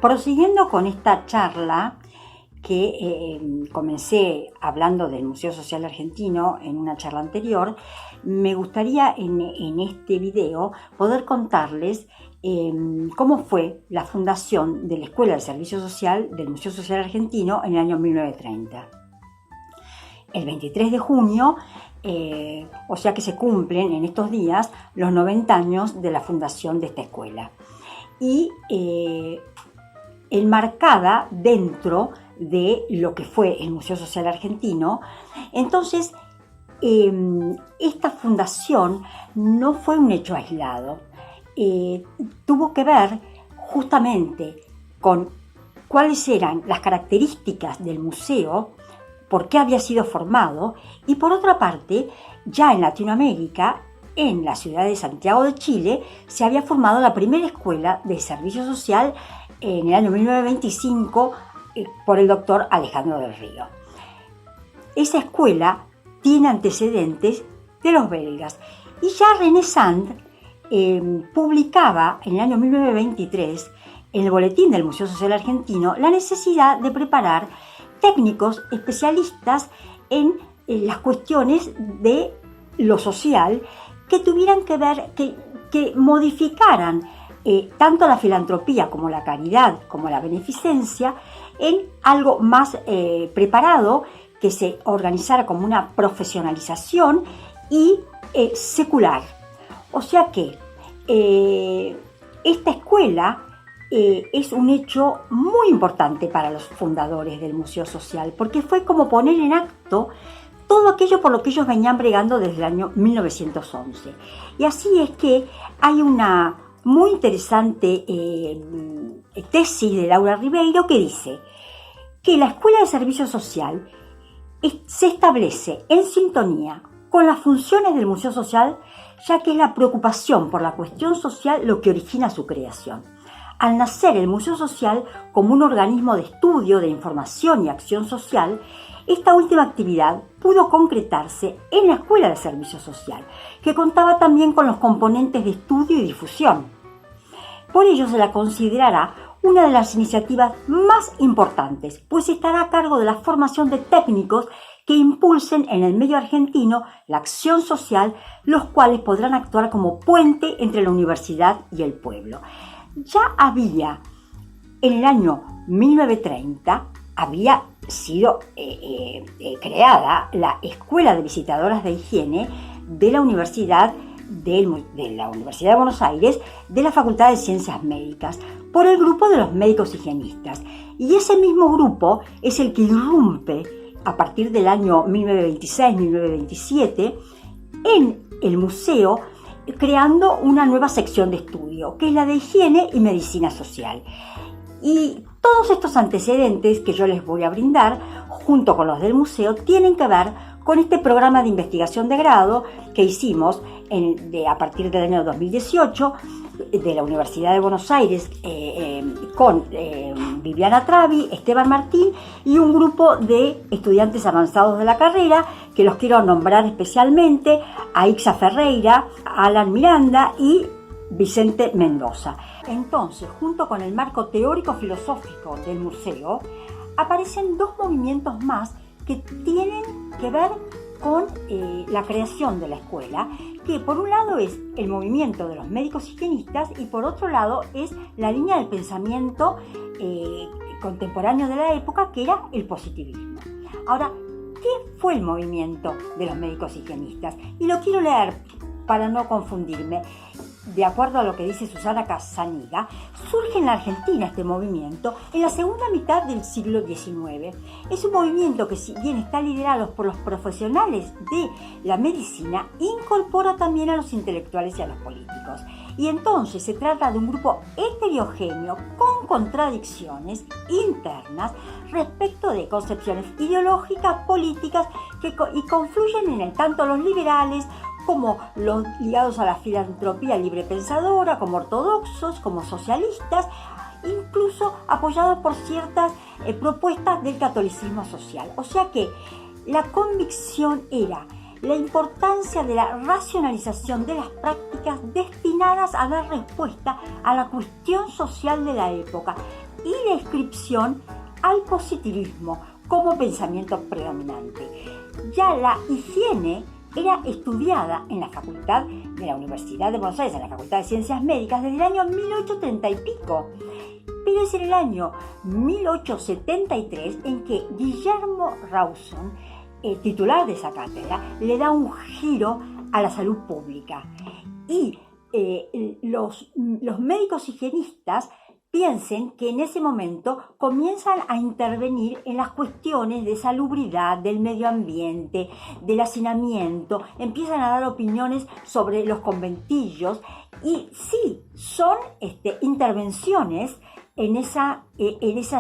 Prosiguiendo con esta charla que comencé hablando del Museo Social Argentino en una charla anterior, me gustaría en este video poder contarles cómo fue la fundación de la Escuela del Servicio Social del Museo Social Argentino en el año 1930. El 23 de junio, o sea que se cumplen en estos días los 90 años de la fundación de esta escuela. Y enmarcada dentro de lo que fue el Museo Social Argentino. Entonces, esta fundación no fue un hecho aislado. Tuvo que ver justamente con cuáles eran las características del museo, por qué había sido formado, y por otra parte, ya en Latinoamérica, en la ciudad de Santiago de Chile, se había formado la primera escuela de servicio social en el año 1925 por el doctor Alejandro del Río. Esa escuela tiene antecedentes de los belgas y ya René Sand publicaba en el año 1923 en el Boletín del Museo Social Argentino la necesidad de preparar técnicos especialistas en las cuestiones de lo social que tuvieran que ver, que modificaran tanto la filantropía como la caridad, como la beneficencia, en algo más preparado, que se organizara como una profesionalización y secular. O sea que esta escuela es un hecho muy importante para los fundadores del Museo Social, porque fue como poner en acto todo aquello por lo que ellos venían bregando desde el año 1911. Y así es que hay una muy interesante tesis de Laura Ribeiro que dice que la Escuela de Servicio Social se establece en sintonía con las funciones del Museo Social, ya que es la preocupación por la cuestión social lo que origina su creación. Al nacer el Museo Social como un organismo de estudio, de información y acción social, esta última actividad pudo concretarse en la Escuela de Servicio Social, que contaba también con los componentes de estudio y difusión. Por ello se la considerará una de las iniciativas más importantes, pues estará a cargo de la formación de técnicos que impulsen en el medio argentino la acción social, los cuales podrán actuar como puente entre la universidad y el pueblo. Ya había, en el año 1930, había sido creada la Escuela de Visitadoras de Higiene de la Universidad de Buenos Aires, de la Facultad de Ciencias Médicas, por el grupo de los médicos higienistas. Y ese mismo grupo es el que irrumpe a partir del año 1926-1927 en el museo, creando una nueva sección de estudio, que es la de Higiene y Medicina Social. Y todos estos antecedentes que yo les voy a brindar, junto con los del museo, tienen que ver con este programa de investigación de grado que hicimos a partir del año 2018 de la Universidad de Buenos Aires con Viviana Travi, Esteban Martín y un grupo de estudiantes avanzados de la carrera, que los quiero nombrar especialmente: a Ixa Ferreira, a Alan Miranda y Vicente Mendoza. Entonces, junto con el marco teórico-filosófico del museo, aparecen dos movimientos más que tienen que ver con la creación de la escuela, que por un lado es el movimiento de los médicos higienistas y por otro lado es la línea del pensamiento contemporáneo de la época, que era el positivismo. Ahora, ¿qué fue el movimiento de los médicos higienistas? Y lo quiero leer para no confundirme. De acuerdo a lo que dice Susana Casaniga, surge en la Argentina este movimiento en la segunda mitad del siglo XIX. Es un movimiento que, si bien está liderado por los profesionales de la medicina, incorpora también a los intelectuales y a los políticos. Y entonces se trata de un grupo heterogéneo con contradicciones internas respecto de concepciones ideológicas, políticas, y confluyen en tanto los liberales como los ligados a la filantropía librepensadora, como ortodoxos, como socialistas, incluso apoyados por ciertas propuestas del catolicismo social. O sea que la convicción era la importancia de la racionalización de las prácticas destinadas a dar respuesta a la cuestión social de la época y la inscripción al positivismo como pensamiento predominante. Ya la higiene era estudiada en la Facultad de la Universidad de Buenos Aires, en la Facultad de Ciencias Médicas, desde el año 1830 y pico. Pero es en el año 1873 en que Guillermo Rawson, titular de esa cátedra, le da un giro a la salud pública. Y los médicos higienistas piensen que en ese momento comienzan a intervenir en las cuestiones de salubridad, del medio ambiente, del hacinamiento, empiezan a dar opiniones sobre los conventillos y sí, son intervenciones en esa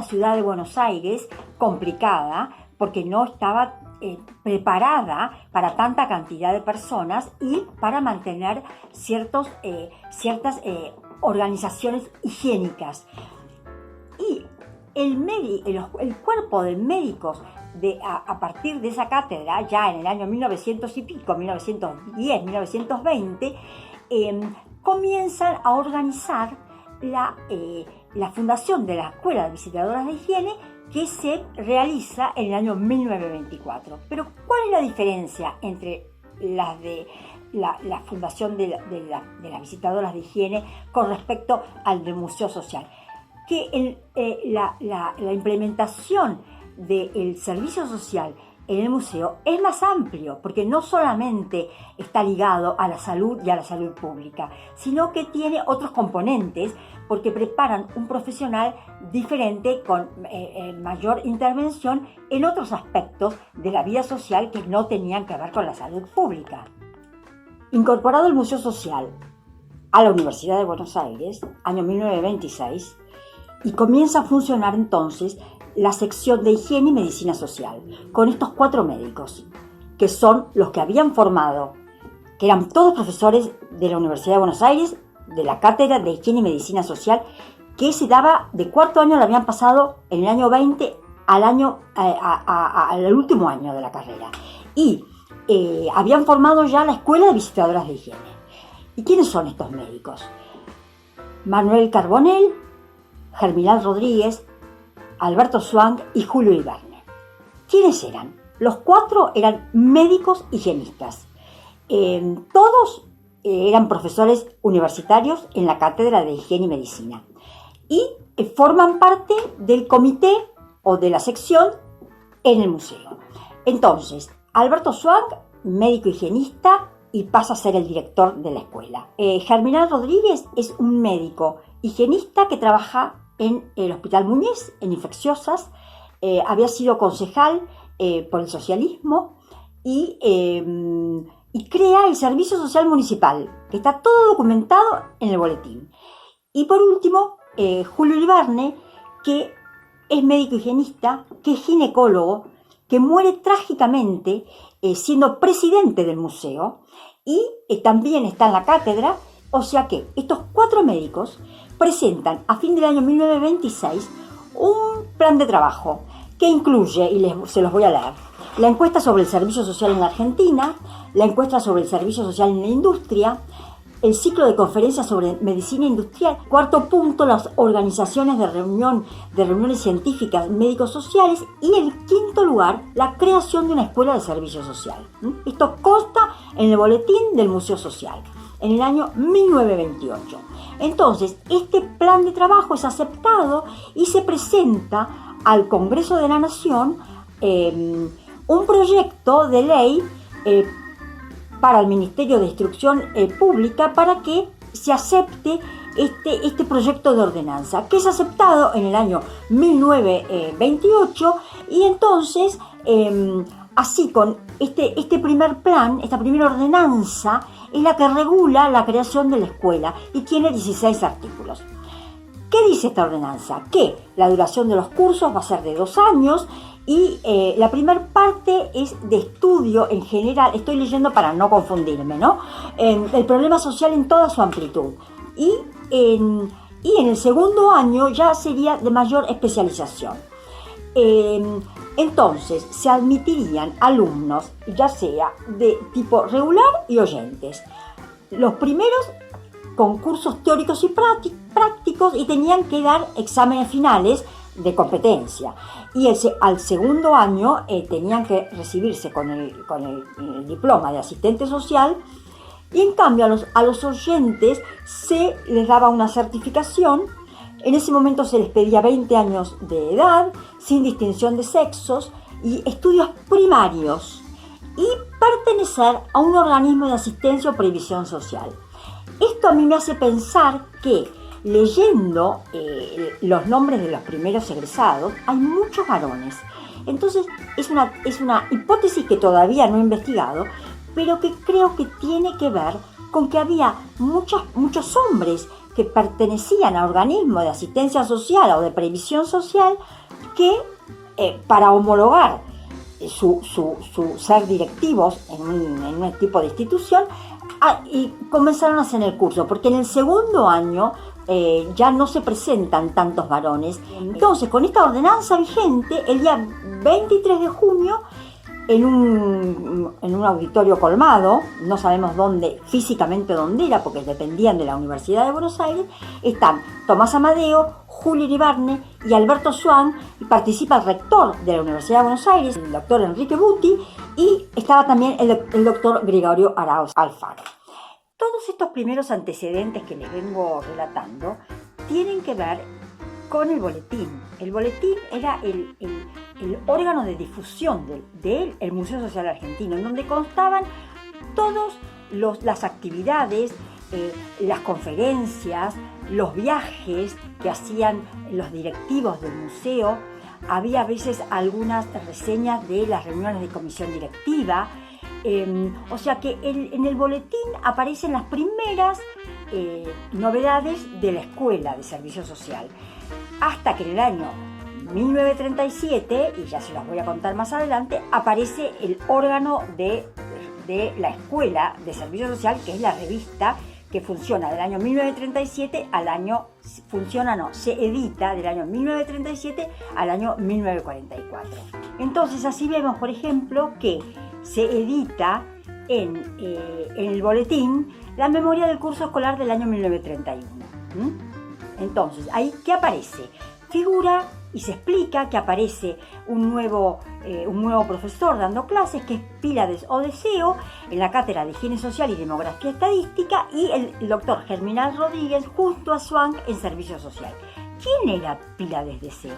ciudad de Buenos Aires complicada porque no estaba preparada para tanta cantidad de personas y para mantener ciertas organizaciones higiénicas. Y el cuerpo de médicos a partir de esa cátedra, ya en el año 1900 y pico, 1910, 1920, comienzan a organizar la fundación de la Escuela de Visitadoras de Higiene, que se realiza en el año 1924. Pero ¿cuál es la diferencia entre las de la fundación de las visitadoras de higiene con respecto al del Museo Social? Que la implementación del servicio social en el museo es más amplio, porque no solamente está ligado a la salud y a la salud pública, sino que tiene otros componentes, porque preparan un profesional diferente con mayor intervención en otros aspectos de la vida social que no tenían que ver con la salud pública. Incorporado el Museo Social a la Universidad de Buenos Aires, año 1926, y comienza a funcionar entonces la sección de Higiene y Medicina Social, con estos 4 médicos, que son los que habían formado, que eran todos profesores de la Universidad de Buenos Aires, de la Cátedra de Higiene y Medicina Social, que se daba de cuarto año, lo habían pasado en el año 20 al último año de la carrera. Y habían formado ya la Escuela de Visitadoras de Higiene. ¿Y quiénes son estos médicos? Manuel Carbonell, Germinal Rodríguez, Alberto Swank y Julio Ibarne. ¿Quiénes eran? Los 4 eran médicos higienistas. Todos eran profesores universitarios en la Cátedra de Higiene y Medicina. Y forman parte del comité o de la sección en el museo. Entonces, Alberto Swank, médico higienista, y pasa a ser el director de la escuela. Germinal Rodríguez es un médico higienista que trabaja en el Hospital Muñiz, en infecciosas, había sido concejal por el socialismo y crea el Servicio Social Municipal, que está todo documentado en el boletín. Y por último, Julio Ibarne, que es médico higienista, que es ginecólogo, que muere trágicamente siendo presidente del museo y también está en la cátedra. O sea que estos 4 médicos presentan a fin del año 1926 un plan de trabajo que incluye, y se los voy a leer, la encuesta sobre el servicio social en la Argentina, la encuesta sobre el servicio social en la industria, el ciclo de conferencias sobre medicina industrial, 4º punto, las organizaciones de reuniones científicas médicos sociales, y el 5º lugar, la creación de una escuela de servicio social. Esto consta en el boletín del Museo Social en el año 1928. Entonces, este plan de trabajo es aceptado y se presenta al Congreso de la Nación un proyecto de ley para el Ministerio de Instrucción Pública para que se acepte este proyecto de ordenanza, que es aceptado en el año 1928, y entonces así con este primer plan, esta primera ordenanza, es la que regula la creación de la escuela y tiene 16 artículos. ¿Qué dice esta ordenanza? Que la duración de los cursos va a ser de 2 años y la primera parte es de estudio en general, estoy leyendo para no confundirme, ¿no? El problema social en toda su amplitud. Y en el segundo año ya sería de mayor especialización. Entonces se admitirían alumnos, ya sea de tipo regular y oyentes. Los primeros concursos teóricos y prácticos, y tenían que dar exámenes finales de competencia. Y al segundo año tenían que recibirse con el diploma de asistente social, y en cambio a los oyentes se les daba una certificación. En ese momento se les pedía 20 años de edad, sin distinción de sexos, y estudios primarios, y pertenecer a un organismo de asistencia o previsión social. Esto a mí me hace pensar que, leyendo los nombres de los primeros egresados, hay muchos varones. Entonces es una hipótesis que todavía no he investigado, pero que creo que tiene que ver con que había muchos hombres que pertenecían a organismos de asistencia social o de previsión social que para homologar su ser directivos en un tipo de institución, y comenzaron a hacer el curso, porque en el segundo año ya no se presentan tantos varones. Entonces, con esta ordenanza vigente, el día 23 de junio, en un auditorio colmado, no sabemos físicamente dónde era, porque dependían de la Universidad de Buenos Aires, están Tomás Amadeo, Julio Iribarne y Alberto Swan, y participa el rector de la Universidad de Buenos Aires, el doctor Enrique Butti, y estaba también el doctor Gregorio Arauz Alfaro. Todos estos primeros antecedentes que les vengo relatando tienen que ver con el boletín. El boletín era el órgano de difusión del Museo Social Argentino, en donde constaban todas las actividades, las conferencias, los viajes que hacían los directivos del museo. Había a veces algunas reseñas de las reuniones de comisión directiva. O sea que en el boletín aparecen las primeras novedades de la Escuela de Servicio Social. Hasta que en el año 1937, y ya se los voy a contar más adelante, aparece el órgano de la Escuela de Servicio Social, que es la revista que funciona del año 1937 al año, se edita del año 1937 al año 1944. Entonces así vemos, por ejemplo, que se edita en el boletín la memoria del curso escolar del año 1931. Entonces, ahí, ¿qué aparece? Figura y se explica que aparece un nuevo profesor dando clases, que es Pílades Odeseo, en la cátedra de Higiene Social y Demografía Estadística, y el doctor Germinal Rodríguez junto a Swan en Servicio Social. ¿Quién era Pílades Odeseo?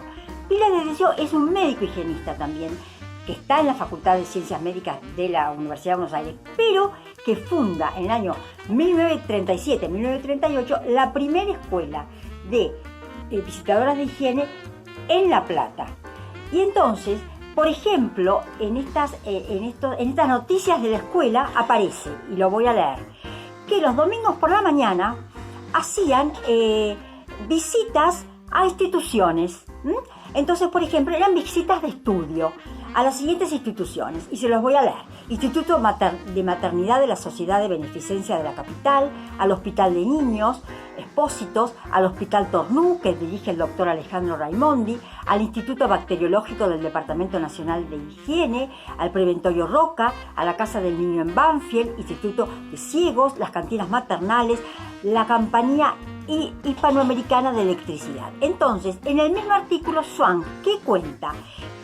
Pílades Odeseo es un médico higienista también, que está en la Facultad de Ciencias Médicas de la Universidad de Buenos Aires, pero que funda en el año 1937-1938 la primera escuela de visitadoras de higiene en La Plata. Y entonces, por ejemplo, en estas noticias de la escuela aparece, y lo voy a leer, que los domingos por la mañana hacían visitas a instituciones. Entonces, por ejemplo, eran visitas de estudio a las siguientes instituciones, y se los voy a leer: Instituto de Maternidad de la Sociedad de Beneficencia de la Capital, al Hospital de Niños Expósitos, al Hospital Tornú, que dirige el doctor Alejandro Raimondi, al Instituto Bacteriológico del Departamento Nacional de Higiene, al Preventorio Roca, a la Casa del Niño en Banfield, Instituto de Ciegos, las cantinas maternales, la Compañía Hispanoamericana de Electricidad. Entonces, en el mismo artículo, Swan, ¿qué cuenta?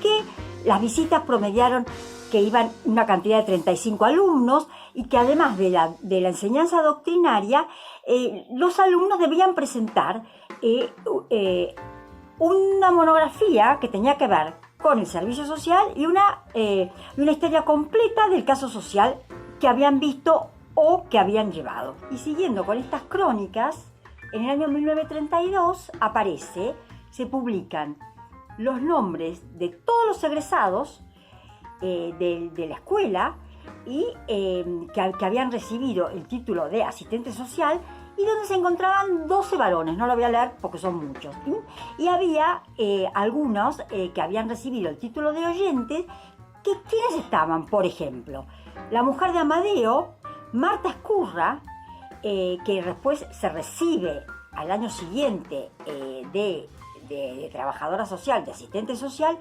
Que las visitas promediaron que iban una cantidad de 35 alumnos, y que además de la enseñanza doctrinaria, los alumnos debían presentar una monografía que tenía que ver con el servicio social y una historia completa del caso social que habían visto o que habían llevado. Y siguiendo con estas crónicas, en el año 1932 se publican los nombres de todos los egresados de la escuela, y que habían recibido el título de asistente social, y donde se encontraban 12 varones, no lo voy a leer porque son muchos, y había algunos que habían recibido el título de oyentes. ¿Quiénes estaban? Por ejemplo, la mujer de Amadeo, Marta Escurra, que después se recibe al año siguiente de trabajadora social, de asistente social.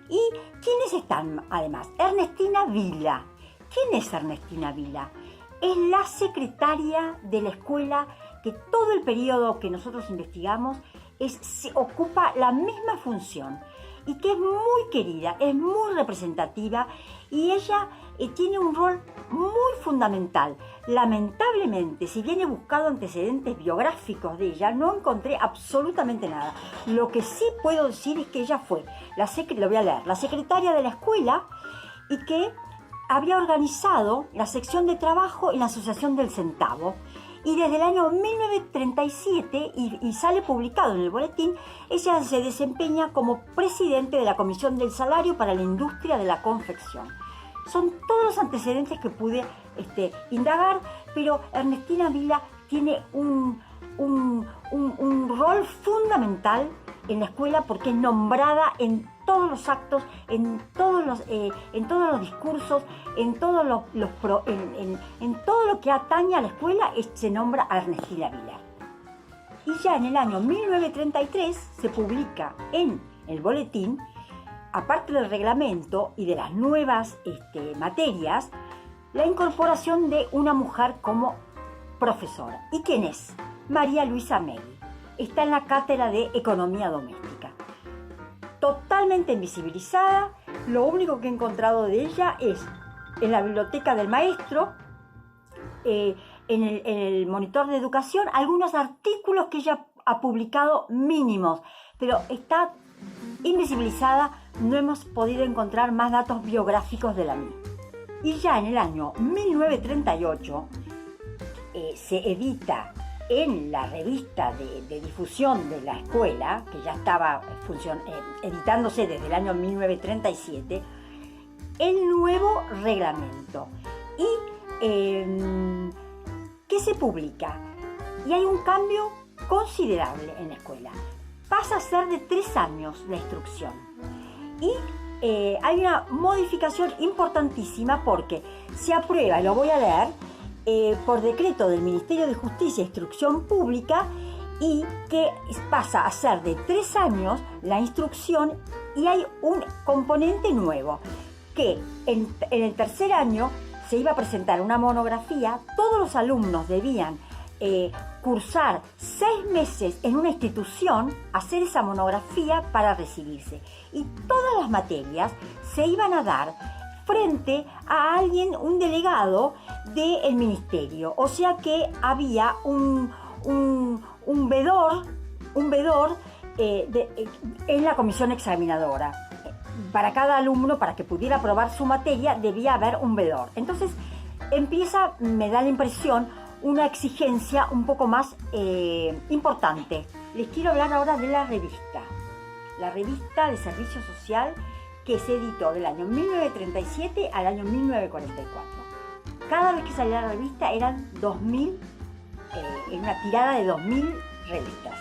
¿Y quiénes están además? Ernestina Vila. ¿Quién es Ernestina Vila? Es la secretaria de la escuela que todo el periodo que nosotros investigamos se ocupa la misma función y que es muy querida, es muy representativa y ella tiene un rol muy fundamental. Lamentablemente, si bien he buscado antecedentes biográficos de ella, no encontré absolutamente nada. Lo que sí puedo decir es que ella fue, lo voy a leer, la secretaria de la escuela y que había organizado la sección de trabajo en la Asociación del Centavo. Y desde el año 1937, y sale publicado en el boletín, ella se desempeña como presidente de la Comisión del Salario para la Industria de la Confección. Son todos los antecedentes que pude indagar, pero Ernestina Vila tiene un rol fundamental en la escuela porque es nombrada en todos los actos, en todos los discursos, en todo lo que atañe a la escuela se nombra a Ernestina Vila. Y ya en el año 1933 se publica en el boletín, aparte del reglamento y de las nuevas materias, la incorporación de una mujer como profesora. ¿Y quién es? María Luisa Megui. Está en la cátedra de Economía Doméstica. Totalmente invisibilizada, lo único que he encontrado de ella es en la biblioteca del maestro, en el monitor de educación, algunos artículos que ella ha publicado mínimos, pero está invisibilizada, no hemos podido encontrar más datos biográficos de la misma. Y ya en el año 1938 se edita en la revista de difusión de la escuela, que ya estaba editándose desde el año 1937, el nuevo reglamento. Y que se publica. Y hay un cambio considerable en la escuela. Pasa a ser de 3 años la instrucción. Y hay una modificación importantísima porque se aprueba, y lo voy a leer, por decreto del Ministerio de Justicia e Instrucción Pública, y que pasa a ser de 3 años la instrucción, y hay un componente nuevo, que en el tercer año se iba a presentar una monografía. Todos los alumnos debían cursar 6 meses en una institución, hacer esa monografía para recibirse, y todas las materias se iban a dar frente a alguien, un delegado del ministerio, o sea que había un vedor en la comisión examinadora. Para cada alumno, para que pudiera aprobar su materia, debía haber un vedor. Entonces empieza, me da la impresión, una exigencia un poco más importante. Les quiero hablar ahora de la revista de Servicio Social, que se editó del año 1937 al año 1944. Cada vez que salía la revista eran 2.000, en una tirada de 2.000 revistas.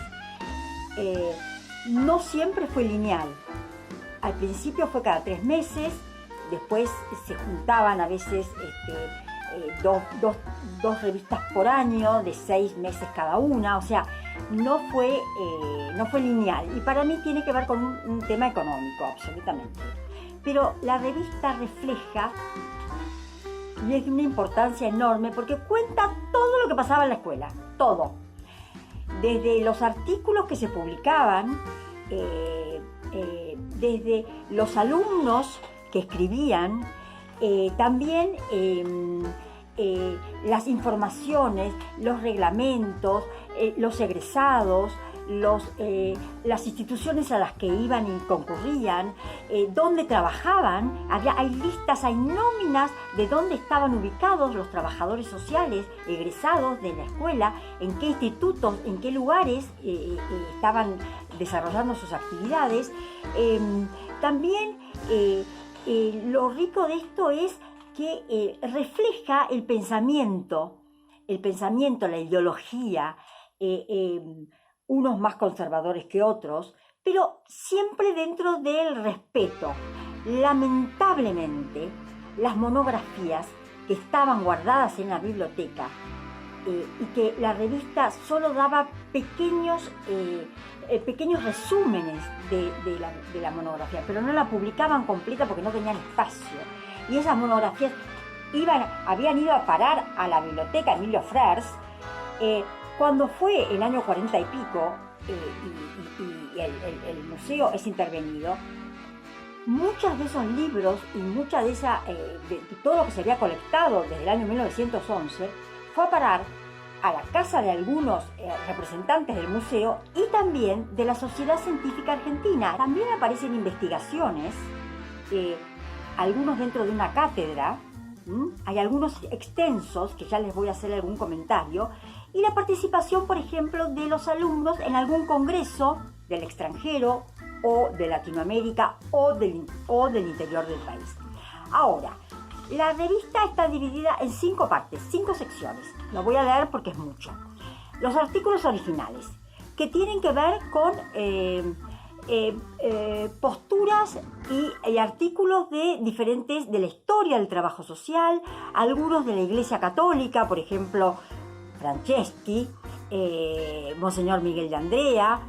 No siempre fue lineal. Al principio fue cada 3 meses, después se juntaban a veces dos revistas por año, de 6 meses cada una, o sea, no fue lineal. Y para mí tiene que ver con un tema económico, absolutamente. Pero la revista refleja, y es de una importancia enorme, porque cuenta todo lo que pasaba en la escuela, todo. Desde los artículos que se publicaban, desde los alumnos que escribían, también las informaciones, los reglamentos, los egresados, las instituciones a las que iban y concurrían, dónde trabajaban. Hay listas, hay nóminas de dónde estaban ubicados los trabajadores sociales egresados de la escuela, en qué institutos, en qué lugares estaban desarrollando sus actividades. También lo rico de esto es que refleja el pensamiento, la ideología, unos más conservadores que otros, pero siempre dentro del respeto. Lamentablemente, las monografías que estaban guardadas en la biblioteca y que la revista solo daba pequeños resúmenes de la monografía, pero no la publicaban completa porque no tenían espacio. Y esas monografías habían ido a parar a la biblioteca Emilio Frers. Cuando fue el año 40 y pico y el museo es intervenido, muchos de esos libros y mucha de todo lo que se había colectado desde el año 1911 fue a parar a la casa de algunos representantes del museo y también de la Sociedad Científica Argentina. También aparecen investigaciones, algunos dentro de una cátedra, hay algunos extensos que ya les voy a hacer algún comentario, y la participación, por ejemplo, de los alumnos en algún congreso del extranjero o de Latinoamérica o del interior del país. Ahora, la revista está dividida en 5 partes, 5 secciones. Lo voy a leer porque es mucho. Los artículos originales, que tienen que ver con posturas y artículos de la historia del trabajo social, algunos de la Iglesia Católica, por ejemplo, Franceschi, Monseñor Miguel de Andrea.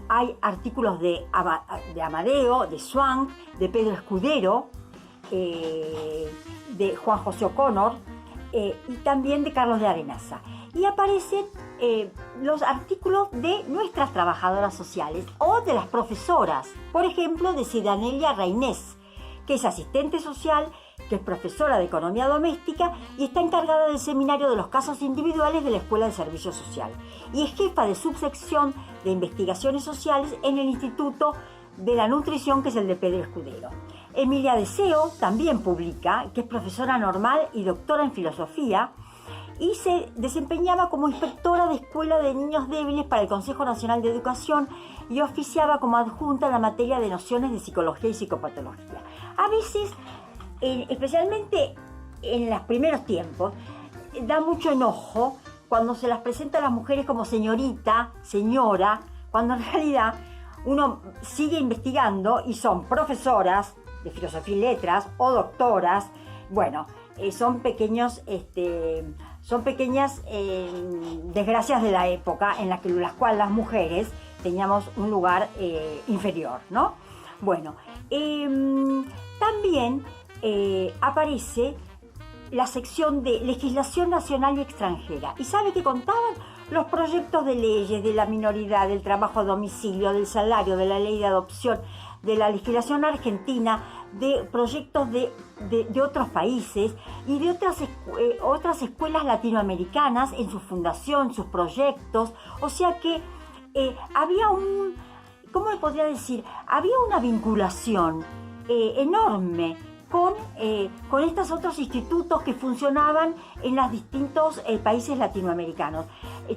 Hay artículos de Amadeo, de Swank, de Pedro Escudero, de Juan José O'Connor y también de Carlos de Arenaza. Y aparecen los artículos de nuestras trabajadoras sociales o de las profesoras, por ejemplo, de Cidanelia Reynés, que es asistente social, que es profesora de economía doméstica y está encargada del seminario de los casos individuales de la Escuela de Servicio Social y es jefa de subsección de investigaciones sociales en el Instituto de la Nutrición, que es el de Pedro Escudero. Emilia Deseo también publica, que es profesora normal y doctora en filosofía, y se desempeñaba como inspectora de Escuela de Niños Débiles para el Consejo Nacional de Educación y oficiaba como adjunta en la materia de nociones de psicología y psicopatología. A veces, especialmente en los primeros tiempos, da mucho enojo cuando se las presenta a las mujeres como señorita, señora, cuando en realidad uno sigue investigando y son profesoras de filosofía y letras o doctoras. Bueno, son pequeñas desgracias de la época en las cuales las mujeres teníamos un lugar inferior, ¿no? Bueno, también aparece la sección de legislación nacional y extranjera. ¿Y sabe qué contaban? Los proyectos de leyes de la minoridad, del trabajo a domicilio, del salario, de la ley de adopción, de la legislación argentina, de proyectos de otros países y de otras escuelas latinoamericanas en su fundación, sus proyectos. O sea que había ¿cómo le podría decir? Había una vinculación enorme con estos otros institutos que funcionaban en los distintos países latinoamericanos.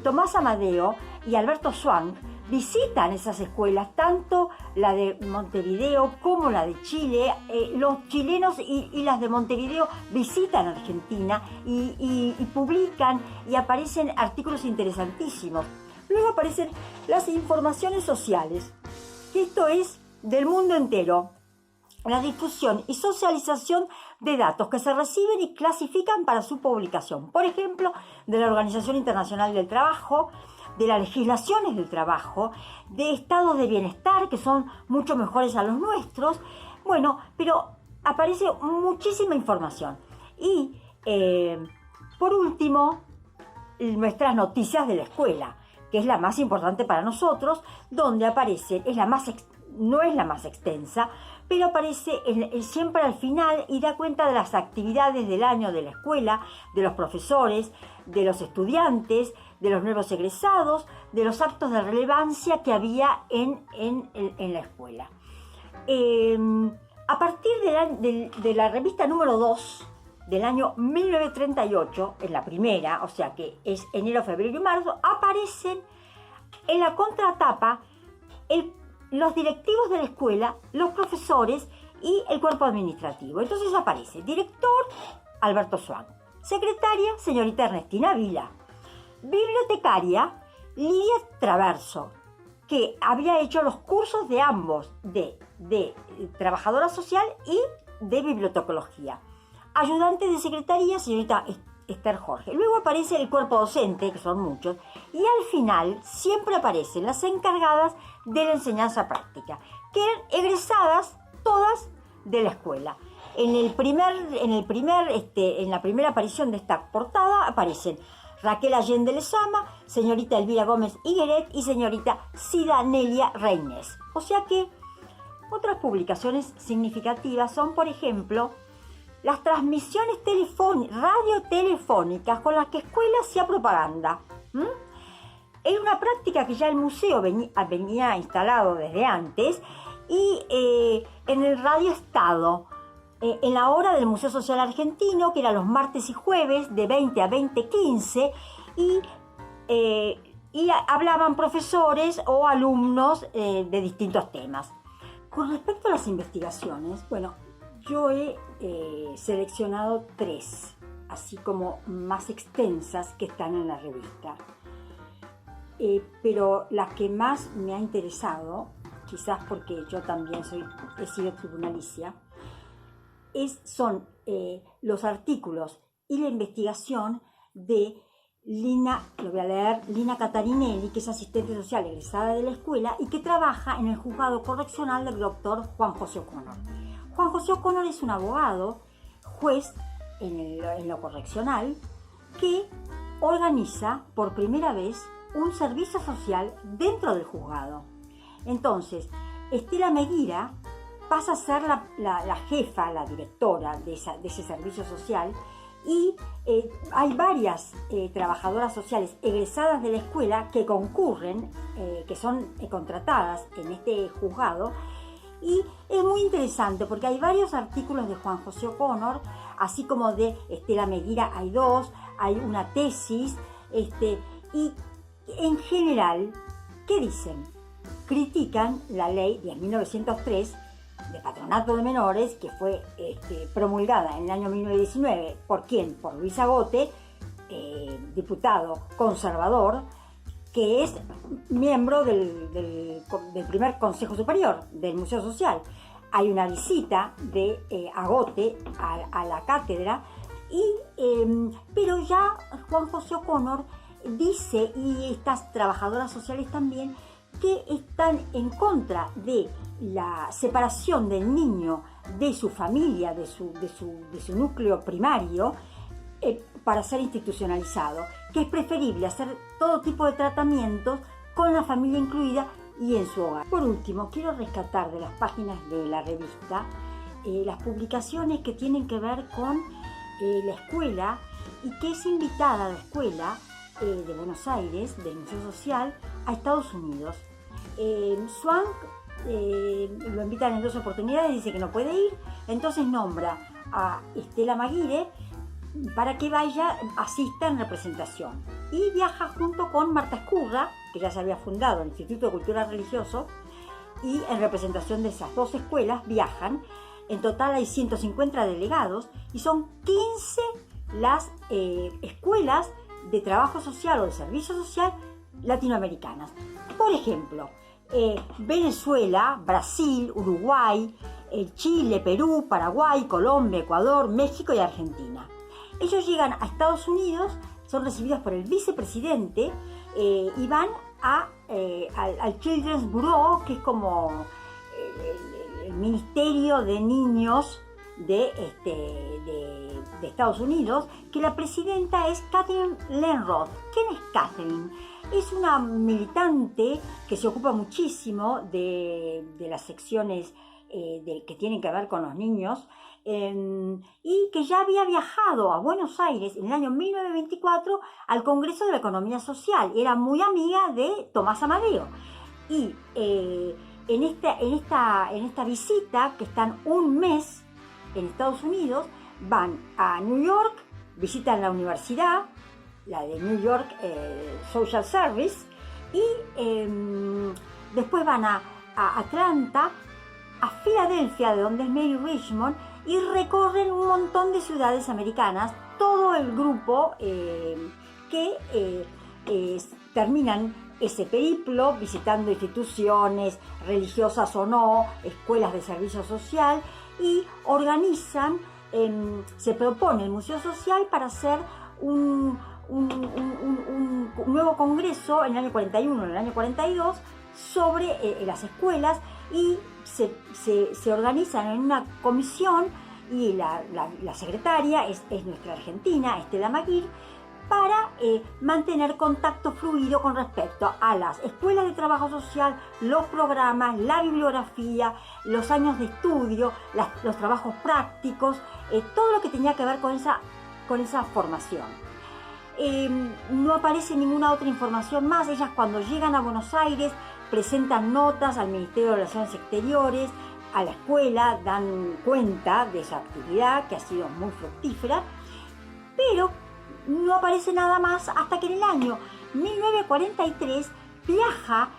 Tomás Amadeo y Alberto Swank visitan esas escuelas, tanto la de Montevideo como la de Chile. Los chilenos y las de Montevideo visitan Argentina y publican y aparecen artículos interesantísimos. Luego aparecen las informaciones sociales, que esto es del mundo entero. La difusión y socialización de datos que se reciben y clasifican para su publicación. Por ejemplo, de la Organización Internacional del Trabajo, de las legislaciones del trabajo, de estados de bienestar que son mucho mejores a los nuestros. Bueno, pero aparece muchísima información. Y, por último, nuestras noticias de la escuela, que es la más importante para nosotros, donde aparece, no es la más extensa, pero aparece siempre al final y da cuenta de las actividades del año de la escuela, de los profesores, de los estudiantes, de los nuevos egresados, de los actos de relevancia que había en la escuela. A partir de la revista número 2 del año 1938, en la primera, o sea que es enero, febrero y marzo, aparecen en la contratapa los directivos de la escuela, los profesores y el cuerpo administrativo. Entonces aparece director Alberto Swank, secretaria señorita Ernestina Vila, bibliotecaria Lidia Traverso, que había hecho los cursos de ambos, de trabajadora social y de bibliotecología. Ayudante de secretaría señorita Esther Jorge. Luego aparece el cuerpo docente, que son muchos, y al final siempre aparecen las encargadas de la enseñanza práctica, que eran egresadas todas de la escuela. En la primera aparición de esta portada aparecen Raquel Allende Lezama, señorita Elvira Gómez Higueret y señorita Cida Nelia Reynés. O sea que otras publicaciones significativas son, por ejemplo, las transmisiones radiotelefónicas con las que escuela hacía propaganda. Era una práctica que ya el museo venía instalado desde antes, y en el Radio Estado, en la hora del Museo Social Argentino, que era los martes y jueves de 20 a 20:15, y hablaban profesores o alumnos de distintos temas. Con respecto a las investigaciones, bueno, yo he seleccionado 3, así como más extensas, que están en la revista. Pero la que más me ha interesado, quizás porque yo también he sido tribunalicia, son los artículos y la investigación de Lina Catarinelli, que es asistente social egresada de la escuela y que trabaja en el juzgado correccional del doctor Juan José O'Connor. Juan José O'Connor es un abogado, juez en lo correccional, que organiza por primera vez un servicio social dentro del juzgado. Entonces, Estela Meguira pasa a ser la jefa, la directora de ese servicio social, y hay varias trabajadoras sociales egresadas de la escuela que concurren, que son contratadas en este juzgado. Y es muy interesante porque hay varios artículos de Juan José O'Connor, así como de Estela Meguira hay 2, hay una tesis, y en general, ¿qué dicen? Critican la ley 10.903 de patronato de menores, que fue promulgada en el año 1919. ¿Por quién? Por Luis Agote, diputado conservador, que es miembro del primer Consejo Superior del Museo Social. Hay una visita de Agote a la cátedra, pero ya Juan José O'Connor dice, y estas trabajadoras sociales también, que están en contra de la separación del niño de su familia, de su núcleo primario, para ser institucionalizado, que es preferible hacer todo tipo de tratamientos con la familia incluida y en su hogar. Por último, quiero rescatar de las páginas de la revista las publicaciones que tienen que ver con la escuela, y que es invitada a la escuela de Buenos Aires, del Museo Social, a Estados Unidos. Swank lo invitan en 2 oportunidades, dice que no puede ir, entonces nombra a Estela Meguira para que asista en representación, y viaja junto con Marta Escurra, que ya se había fundado el Instituto de Cultura Religioso, y en representación de esas 2 escuelas viajan. En total hay 150 delegados y son 15 las escuelas de trabajo social o de servicio social latinoamericanas. Por ejemplo, Venezuela, Brasil, Uruguay, Chile, Perú, Paraguay, Colombia, Ecuador, México y Argentina. Ellos llegan a Estados Unidos, son recibidos por el vicepresidente, y van al Children's Bureau, que es como el Ministerio de Niños de Estados Unidos, que la presidenta es Catherine Lenroth. ¿Quién es Catherine? Es una militante que se ocupa muchísimo de las secciones que tienen que ver con los niños, y que ya había viajado a Buenos Aires en el año 1924 al Congreso de la Economía Social. Era muy amiga de Tomás Amadeo. Y en esta visita, que están un mes en Estados Unidos, van a New York, visitan la universidad, la de New York Social Service, y después van a Atlanta, a Filadelfia, de donde es Mary Richmond, y recorren un montón de ciudades americanas, todo el grupo que terminan ese periplo visitando instituciones religiosas o no, escuelas de servicio social, y organizan, se propone el Museo Social para hacer un nuevo congreso en el año 41, en el año 42, sobre las escuelas, y se organizan en una comisión, y la secretaria es nuestra argentina, Estela Maguire, para mantener contacto fluido con respecto a las escuelas de trabajo social, los programas, la bibliografía, los años de estudio, los trabajos prácticos, todo lo que tenía que ver con esa formación. No aparece ninguna otra información más. Ellas, cuando llegan a Buenos Aires, presentan notas al Ministerio de Relaciones Exteriores, a la escuela, dan cuenta de esa actividad que ha sido muy fructífera, pero no aparece nada más hasta que en el año 1943 viaja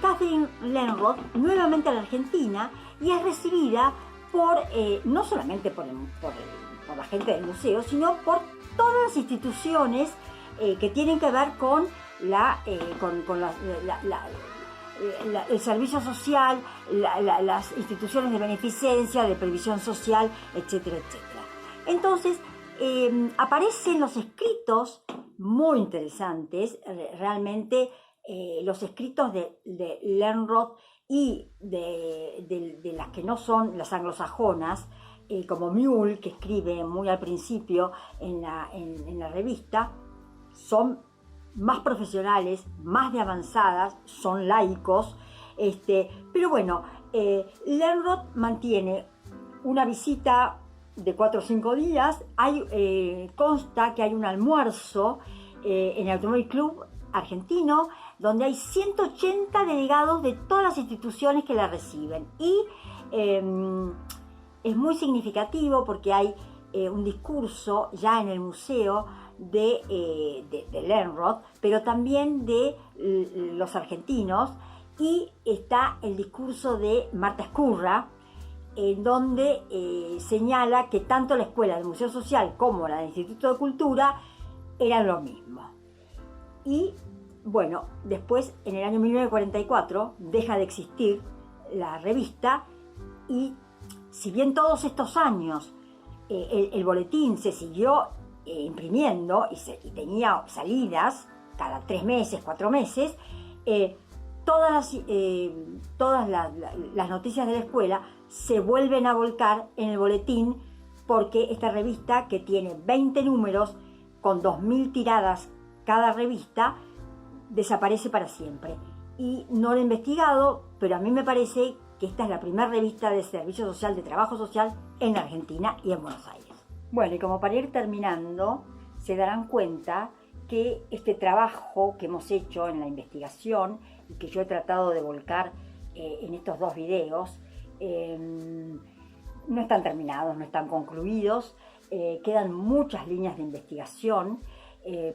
Katherine Lenroth nuevamente a la Argentina, y es recibida no solamente por la gente del museo, sino por todas las instituciones que tienen que ver con el servicio social, las instituciones de beneficencia, de previsión social, etcétera, etcétera. Entonces, aparecen los escritos muy interesantes, realmente los escritos de Lenroth y de las que no son las anglosajonas, como Mule, que escribe muy al principio en la revista, son más profesionales, más de avanzadas, son laicos, pero bueno, Lenroth mantiene una visita de 4 o 5 días. Consta que hay un almuerzo en el Automóvil Club Argentino, donde hay 180 delegados de todas las instituciones que la reciben, y es muy significativo porque hay un discurso ya en el museo de Lenroth, pero también de los argentinos, y está el discurso de Marta Escurra, en donde señala que tanto la escuela del Museo Social como la del Instituto de Cultura eran lo mismo. Y bueno, después, en el año 1944, deja de existir la revista, y si bien todos estos años el boletín se siguió imprimiendo y tenía salidas cada 3 meses, 4 meses, todas las noticias de la escuela se vuelven a volcar en el boletín, porque esta revista, que tiene 20 números con 2.000 tiradas cada revista, desaparece para siempre. Y no lo he investigado, pero a mí me parece que esta es la primera revista de servicio social, de trabajo social, en la Argentina y en Buenos Aires. Bueno, y como para ir terminando, se darán cuenta que este trabajo que hemos hecho en la investigación, y que yo he tratado de volcar en estos 2 videos, no están terminados, no están concluidos, quedan muchas líneas de investigación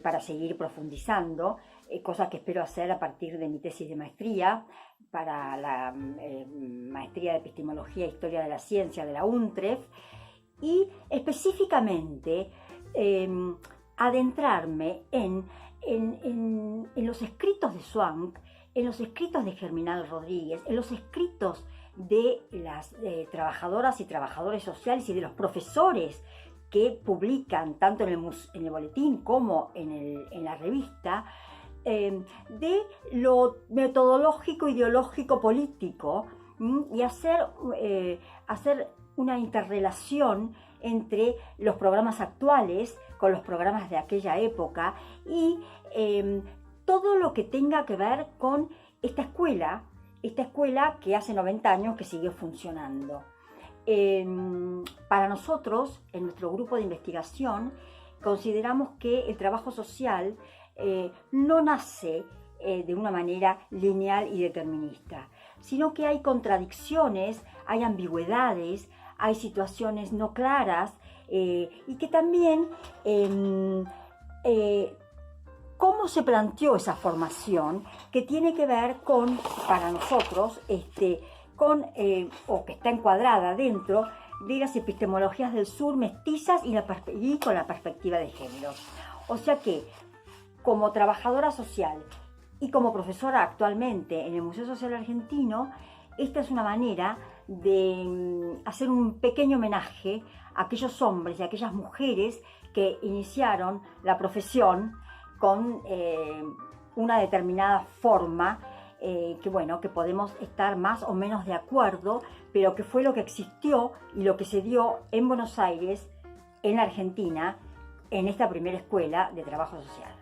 para seguir profundizando, cosa que espero hacer a partir de mi tesis de maestría, para la maestría de Epistemología e Historia de la Ciencia de la UNTREF, y específicamente adentrarme en los escritos de Swank, en los escritos de Germinal Rodríguez, en los escritos de las trabajadoras y trabajadores sociales y de los profesores que publican tanto en el boletín como en la revista, de lo metodológico, ideológico, político, y hacer una interrelación entre los programas actuales con los programas de aquella época, y todo lo que tenga que ver con esta escuela que hace 90 años que sigue funcionando. Para nosotros, en nuestro grupo de investigación, consideramos que el trabajo social no nace de una manera lineal y determinista, sino que hay contradicciones, hay ambigüedades, hay situaciones no claras, y que también cómo se planteó esa formación, que tiene que ver con, para nosotros, o que está encuadrada dentro de las epistemologías del sur mestizas y con la perspectiva de género. O sea que, como trabajadora social y como profesora actualmente en el Museo Social Argentino, esta es una manera de hacer un pequeño homenaje a aquellos hombres y a aquellas mujeres que iniciaron la profesión con una determinada forma, que podemos estar más o menos de acuerdo, pero que fue lo que existió y lo que se dio en Buenos Aires, en la Argentina, en esta primera escuela de trabajo social.